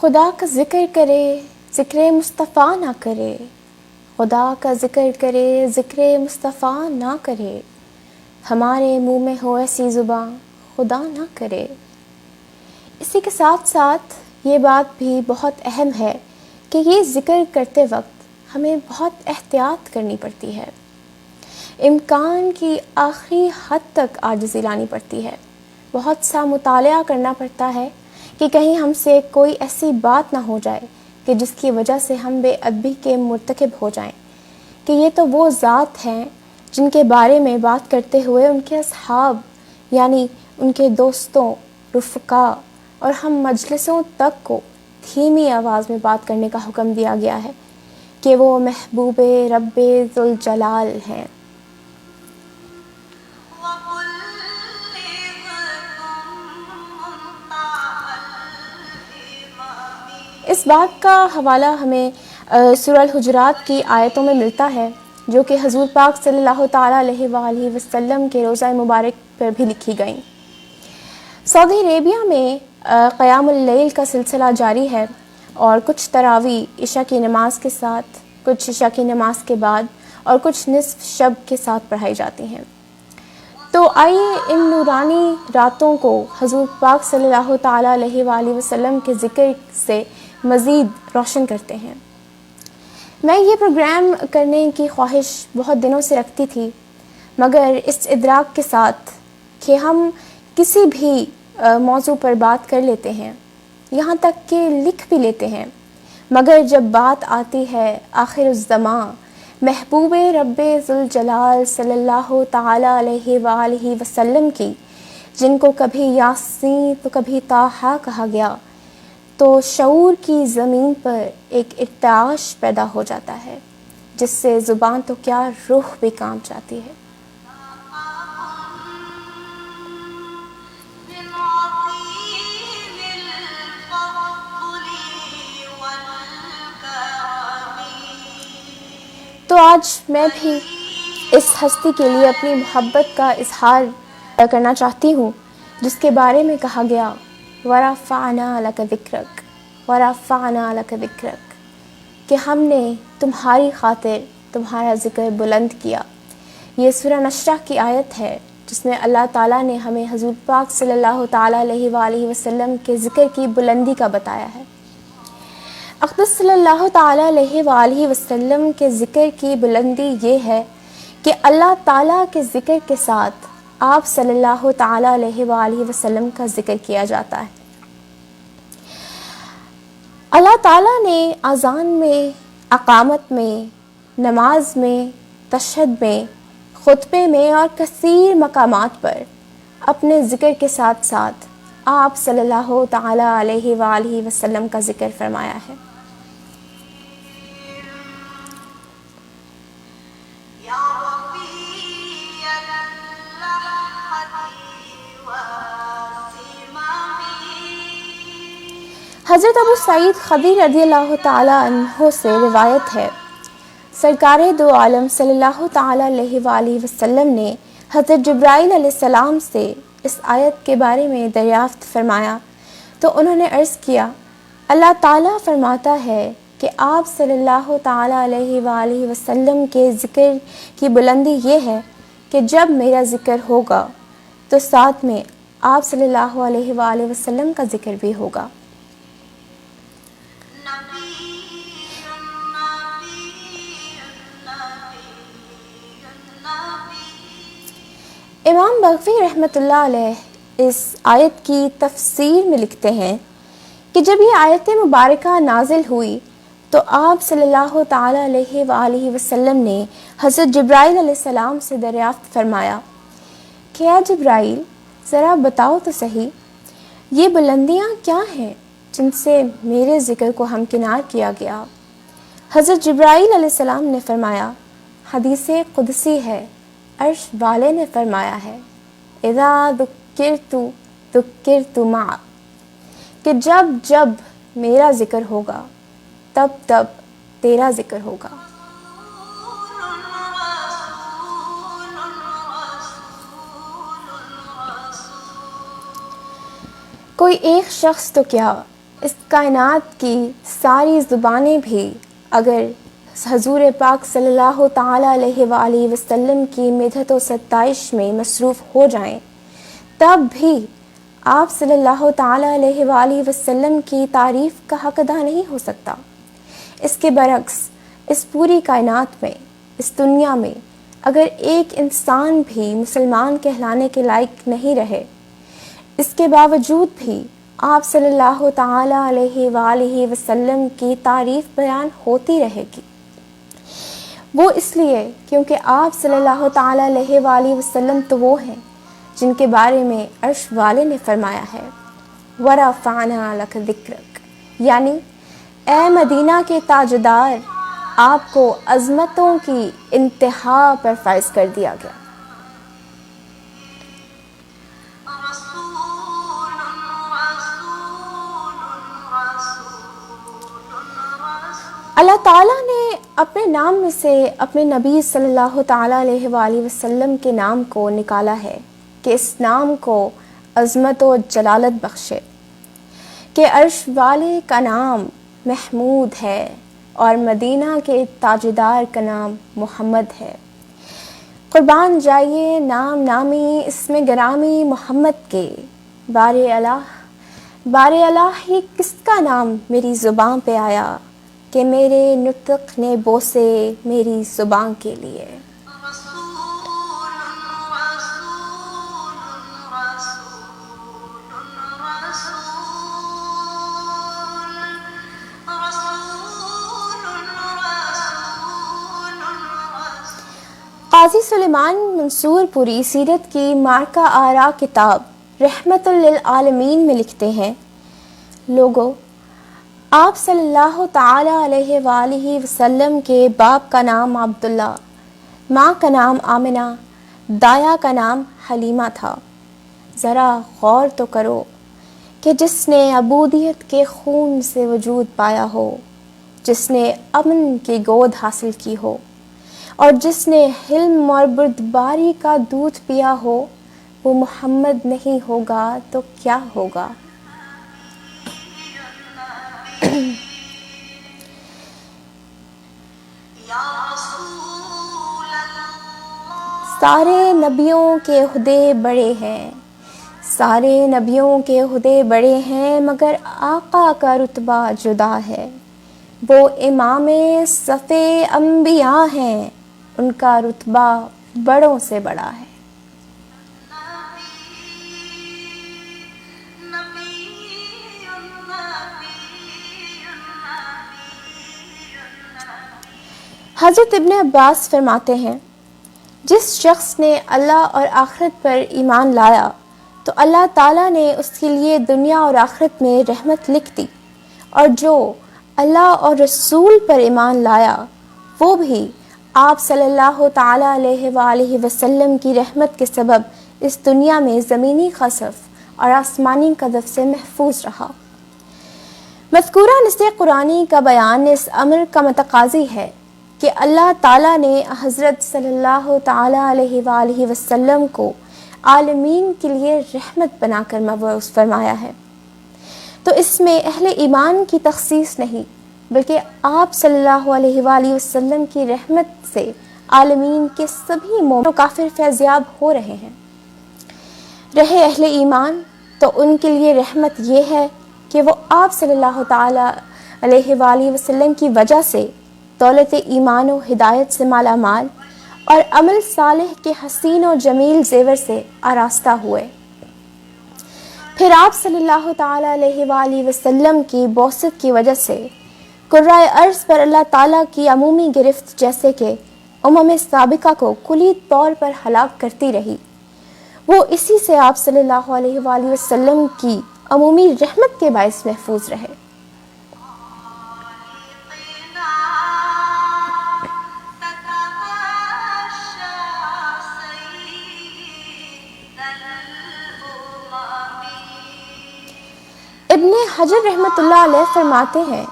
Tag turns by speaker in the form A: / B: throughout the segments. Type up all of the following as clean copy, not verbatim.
A: خدا کا ذکر کرے ذکر مصطفیٰ نہ کرے، خدا کا ذکر کرے ذکر مصطفیٰ نہ کرے، ہمارے منہ میں ہو ایسی زباں خدا نہ کرے۔ اسی کے ساتھ ساتھ یہ بات بھی بہت اہم ہے کہ یہ ذکر کرتے وقت ہمیں بہت احتیاط کرنی پڑتی ہے، امکان کی آخری حد تک عاجزی لانی پڑتی ہے، بہت سا مطالعہ کرنا پڑتا ہے کہ کہیں ہم سے کوئی ایسی بات نہ ہو جائے کہ جس کی وجہ سے ہم بے ادبی کے مرتکب ہو جائیں، کہ یہ تو وہ ذات ہیں جن کے بارے میں بات کرتے ہوئے ان کے اصحاب یعنی ان کے دوستوں، رفقاء اور ہم مجلسوں تک کو دھیمی آواز میں بات کرنے کا حکم دیا گیا ہے کہ وہ محبوب رب ذوالجلال ہیں۔ اس بات کا حوالہ ہمیں سورہ الحجرات کی آیتوں میں ملتا ہے، جو کہ حضور پاک صلی اللہ تعالیٰ علیہ وآلہ وسلم کے روضہ مبارک پر بھی لکھی گئیں۔ سعودی عربیہ میں قیام اللیل کا سلسلہ جاری ہے اور کچھ تراویح عشاء کی نماز کے ساتھ، کچھ عشاء کی نماز کے بعد اور کچھ نصف شب کے ساتھ پڑھائی جاتی ہیں۔ تو آئیے ان نورانی راتوں کو حضور پاک صلی اللہ تعالیٰ علیہ وآلہ وسلم کے ذکر سے مزید روشن کرتے ہیں۔ میں یہ پروگرام کرنے کی خواہش بہت دنوں سے رکھتی تھی، مگر اس ادراک کے ساتھ کہ ہم کسی بھی موضوع پر بات کر لیتے ہیں، یہاں تک کہ لکھ بھی لیتے ہیں، مگر جب بات آتی ہے آخر الزماں محبوب رب ذوالجلال صلی اللہ تعالیٰ علیہ وآلہ وسلم کی، جن کو کبھی یاسین تو کبھی طٰہٰ کہا گیا، تو شعور کی زمین پر ایک ارتعاش پیدا ہو جاتا ہے جس سے زبان تو کیا روح بھی کانپ جاتی ہے۔ تو آج میں بھی اس ہستی کے لیے اپنی محبت کا اظہار کرنا چاہتی ہوں جس کے بارے میں کہا گیا وَرَفَعْنَا لَكَ ذِكْرَكَ وَرَفَعْنَا لَكَ ذِكْرَكَ، کہ ہم نے تمہاری خاطر تمہارا ذکر بلند کیا۔ یہ سورہ نشرہ کی آیت ہے جس میں اللہ تعالیٰ نے ہمیں حضور پاک صلی اللہ تعالیٰ علیہ وآلہ وسلم کے ذکر کی بلندی کا بتایا ہے۔ اقدس صلی اللہ تعالیٰ علیہ وآلہ وسلم کے ذکر کی بلندی یہ ہے کہ اللہ تعالیٰ کے ذکر کے ساتھ آپ صلی اللہ تعالیٰ علیہ وآلہ وسلم کا ذکر کیا جاتا ہے۔ اللہ تعالیٰ نے اذان میں، اقامت میں، نماز میں، تشہد میں، خطبے میں اور کثیر مقامات پر اپنے ذکر کے ساتھ ساتھ آپ صلی اللہ تعالیٰ علیہ وآلہ وسلم کا ذکر فرمایا ہے۔ حضرت ابو سعید خدری رضی اللہ تعالیٰ عنہ سے روایت ہے، سرکار دو عالم صلی اللہ تعالیٰ علیہ وآلہ وسلم نے حضرت جبرائیل علیہ السلام سے اس آیت کے بارے میں دریافت فرمایا تو انہوں نے عرض کیا، اللہ تعالیٰ فرماتا ہے کہ آپ صلی اللہ تعالیٰ علیہ وآلہ وسلم کے ذکر کی بلندی یہ ہے کہ جب میرا ذکر ہوگا تو ساتھ میں آپ صلی اللہ علیہ وآلہ وسلم کا ذکر بھی ہوگا۔ امام بغوی رحمۃ اللہ علیہ اس آیت کی تفسیر میں لکھتے ہیں کہ جب یہ آیت مبارکہ نازل ہوئی تو آپ صلی اللہ تعالیٰ علیہ وآلہ وسلم نے حضرت جبرائیل علیہ السلام سے دریافت فرمایا کہ اے جبرائیل، ذرا بتاؤ تو صحیح یہ بلندیاں کیا ہیں جن سے میرے ذکر کو ہمکنار کیا گیا؟ حضرت جبرائیل علیہ السلام نے فرمایا، حدیث قدسی ہے، عرش والے نے فرمایا ہے، اذا ذکرت ذکرت معک، کہ جب جب میرا ذکر ہوگا تب تب تیرا ذکر ہوگا۔ کوئی ایک شخص تو کیا اس کائنات کی ساری زبانیں بھی اگر حضور پاک صلی اللہ تعالیٰ علیہ وآلہ وسلم کی مدحت و ستائش میں مصروف ہو جائیں تب بھی آپ صلی اللہ تعالیٰ علیہ وآلہ وسلم کی تعریف کا حق ادا نہیں ہو سکتا۔ اس کے برعکس اس پوری کائنات میں، اس دنیا میں اگر ایک انسان بھی مسلمان کہلانے کے لائق نہیں رہے، اس کے باوجود بھی آپ صلی اللہ تعالیٰ علیہ وآلہ وسلم کی تعریف بیان ہوتی رہے گی۔ وہ اس لیے کیونکہ آپ صلی اللہ تعالیٰ علیہ وآلہ وسلم تو وہ ہیں جن کے بارے میں عرش والے نے فرمایا ہے وَرَفَعْنَا لَكَ ذِكْرَكَ، یعنی اے مدینہ کے تاجدار، آپ کو عظمتوں کی انتہا پر فائز کر دیا گیا۔ اللہ تعالیٰ نے اپنے نام میں سے اپنے نبی صلی اللہ تعالیٰ علیہ وآلہ وسلم کے نام کو نکالا ہے کہ اس نام کو عظمت و جلالت بخشے، کہ عرش والے کا نام محمود ہے اور مدینہ کے تاجدار کا نام محمد ہے۔ قربان جائیے نام نامی اسم گرامی محمد کے، بار الہ ہی کس کا نام میری زباں پہ آیا کہ میرے نطق نے بوسے میری زبان کے لیے۔ قاضی سلیمان منصور پوری سیرت کی مارکہ آرا کتاب رحمت للعالمین میں لکھتے ہیں، لوگو، آپ صلی اللہ تعالیٰ علیہ وآلہ وسلم کے باپ کا نام عبداللہ، ماں کا نام آمنہ، دایا کا نام حلیمہ تھا۔ ذرا غور تو کرو کہ جس نے عبودیت کے خون سے وجود پایا ہو، جس نے امن کی گود حاصل کی ہو اور جس نے حلم اور بردباری کا دودھ پیا ہو، وہ محمد نہیں ہوگا تو کیا ہوگا؟ سارے نبیوں کے عہدے بڑے ہیں، سارے نبیوں کے عہدے بڑے ہیں، مگر آقا کا رتبہ جدا ہے۔ وہ امام صف انبیاء ہیں، ان کا رتبہ بڑوں سے بڑا ہے۔ حضرت ابن عباس فرماتے ہیں، جس شخص نے اللہ اور آخرت پر ایمان لایا تو اللہ تعالیٰ نے اس کے لیے دنیا اور آخرت میں رحمت لکھ دی، اور جو اللہ اور رسول پر ایمان لایا وہ بھی آپ صلی اللہ تعالیٰ علیہ وآلہ وسلم کی رحمت کے سبب اس دنیا میں زمینی خسف اور آسمانی قذف سے محفوظ رہا۔ مذکورہ نص قرآنی کا بیان اس امر کا متقاضی ہے کہ اللہ تعالیٰ نے حضرت صلی اللہ تعالیٰ علیہ وآلہ وسلم کو عالمین کے لیے رحمت بنا کر مبعوث فرمایا ہے، تو اس میں اہل ایمان کی تخصیص نہیں بلکہ آپ صلی اللہ علیہ وآلہ وسلم کی رحمت سے عالمین کے سبھی مومن و کافر فیضیاب ہو رہے ہیں۔ رہے اہل ایمان تو ان کے لیے رحمت یہ ہے کہ وہ آپ صلی اللہ تعالیٰ علیہ وآلہ وسلم کی وجہ سے دولت ایمان و ہدایت سے مالا مال اور عمل صالح کے حسین و جمیل زیور سے آراستہ ہوئے۔ پھر آپ صلی اللہ تعالیٰ علیہ وآلہ وسلم کی بعثت کی وجہ سے قرۂ ارض پر اللہ تعالیٰ کی عمومی گرفت جیسے کہ سابقہ کو کلی طور پر ہلاک کرتی رہی، وہ اسی سے آپ صلی اللہ علیہ وآلہ وسلم کی عمومی رحمت کے باعث محفوظ رہے۔ ابن حجر رحمۃ اللہ علیہ فرماتے ہیں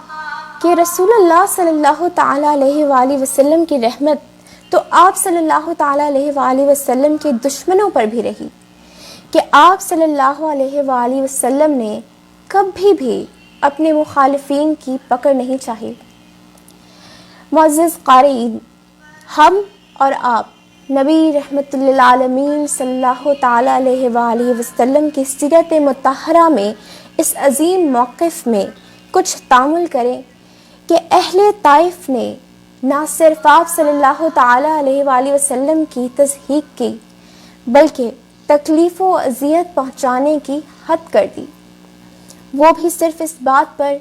A: کہ رسول اللہ صلی اللہ تعالیٰ علیہ وآلہ وسلم کی رحمت تو آپ صلی اللہ تعالیٰ علیہ وآلہ وسلم کے دشمنوں پر بھی رہی کہ آپ صلی اللہ علیہ وآلہ وسلم نے کبھی بھی اپنے مخالفین کی پکڑ نہیں چاہیے۔ معزز قارئین، ہم اور آپ نبی رحمت للعالمین صلی اللہ تعالیٰ علیہ وآلہ وسلم کی سیرت مطہرہ میں اس عظیم موقف میں کچھ تأمل کریں کہ اہل طائف نے نہ صرف آپ صلی اللہ تعالیٰ علیہ وآلہ وسلم کی تضحیق کی بلکہ تکلیف و اذیت پہنچانے کی حد کر دی، وہ بھی صرف اس بات پر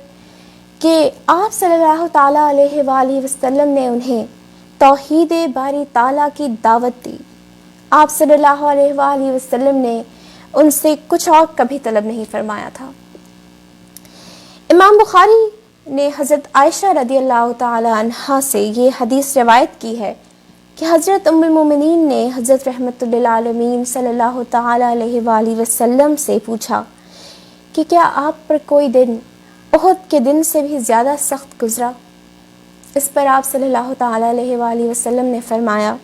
A: کہ آپ صلی اللہ تعالیٰ علیہ وآلہ وسلم نے انہیں توحید باری تعالیٰ کی دعوت دی۔ آپ صلی اللہ علیہ وآلہ وسلم نے ان سے کچھ اور کبھی طلب نہیں فرمایا تھا۔ امام بخاری نے حضرت عائشہ رضی اللہ تعالی عنہا سے یہ حدیث روایت کی ہے کہ حضرت ام المومنین نے حضرت رحمت للعالمین صلی اللہ تعالی علیہ وآلہ وسلم سے پوچھا کہ کیا آپ پر کوئی دن احد کے دن سے بھی زیادہ سخت گزرا؟ اس پر آپ صلی اللہ تعالی علیہ وآلہ وسلم نے فرمایا،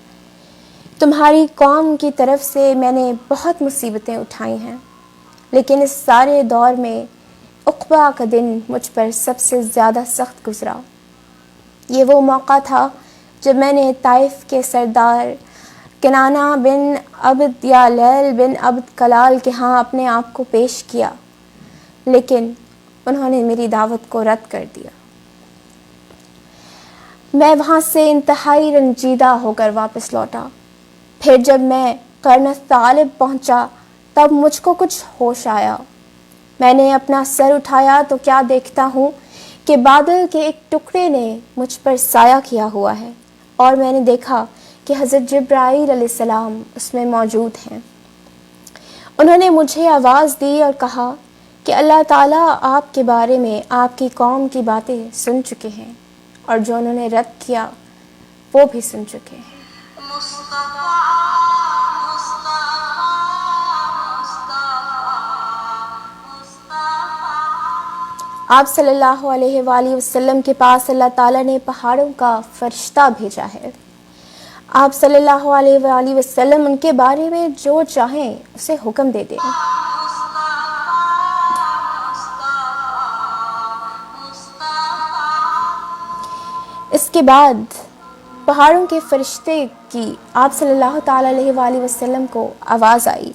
A: تمہاری قوم کی طرف سے میں نے بہت مصیبتیں اٹھائی ہیں، لیکن اس سارے دور میں عقبہ کا دن مجھ پر سب سے زیادہ سخت گزرا۔ یہ وہ موقع تھا جب میں نے طائف کے سردار کنانہ بن عبد یا لیل بن عبد کلال کے ہاں اپنے آپ کو پیش کیا، لیکن انہوں نے میری دعوت کو رد کر دیا۔ میں وہاں سے انتہائی رنجیدہ ہو کر واپس لوٹا۔ پھر جب میں قرن الثعالب پہنچا تب مجھ کو کچھ ہوش آیا۔ میں نے اپنا سر اٹھایا تو کیا دیکھتا ہوں کہ بادل کے ایک ٹکڑے نے مجھ پر سایہ کیا ہوا ہے، اور میں نے دیکھا کہ حضرت جبرائیل علیہ السلام اس میں موجود ہیں۔ انہوں نے مجھے آواز دی اور کہا کہ اللہ تعالیٰ آپ کے بارے میں آپ کی قوم کی باتیں سن چکے ہیں، اور جو انہوں نے رد کیا وہ بھی سن چکے ہیں۔ آپ صلی اللہ علیہ وآلہ وسلم کے پاس اللہ تعالیٰ نے پہاڑوں کا فرشتہ بھیجا ہے۔ آپ صلی اللہ علیہ وآلہ وسلم ان کے بارے میں جو چاہیں اسے حکم دے دیں۔ اس کے بعد پہاڑوں کے فرشتے کی آپ صلی اللہ تعالیٰ علیہ وآلہ وسلم کو آواز آئی۔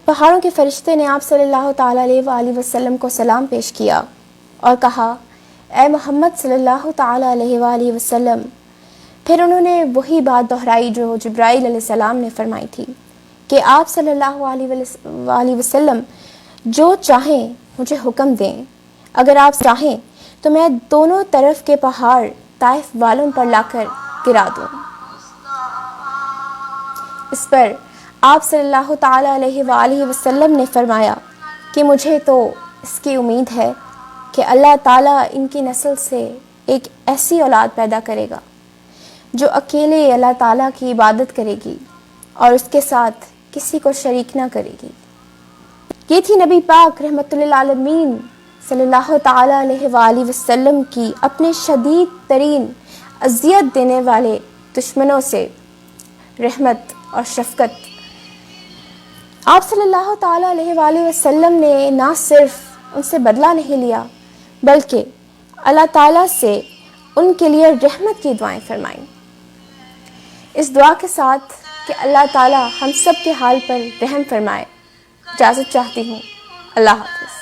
A: پہاڑوں کے فرشتے نے آپ صلی اللہ تعالیٰ علیہ وآلہ وسلم کو سلام پیش کیا اور کہا، اے محمد صلی اللہ تعالیٰ علیہ وآلہ وسلم۔ پھر انہوں نے وہی بات دہرائی جو جبرائیل علیہ السلام نے فرمائی تھی کہ آپ صلی اللہ علیہ وسلم جو چاہیں مجھے حکم دیں، اگر آپ چاہیں تو میں دونوں طرف کے پہاڑ طائف والوں پر لا کر گرا دوں۔ اس پر آپ صلی اللہ تعالیٰ علیہ وآلہ وسلم نے فرمایا کہ مجھے تو اس کی امید ہے کہ اللہ تعالیٰ ان کی نسل سے ایک ایسی اولاد پیدا کرے گا جو اکیلے اللہ تعالیٰ کی عبادت کرے گی اور اس کے ساتھ کسی کو شریک نہ کرے گی۔ یہ تھی نبی پاک رحمت للعالمین صلی اللہ تعالیٰ علیہ وآلہ وسلم کی اپنے شدید ترین اذیت دینے والے دشمنوں سے رحمت اور شفقت۔ آپ صلی اللہ تعالیٰ علیہ وآلہ وسلم نے نہ صرف ان سے بدلہ نہیں لیا بلکہ اللہ تعالیٰ سے ان کے لیے رحمت کی دعائیں فرمائیں۔ اس دعا کے ساتھ کہ اللہ تعالیٰ ہم سب کے حال پر رحم فرمائے، اجازت چاہتی ہوں۔ اللہ حافظ۔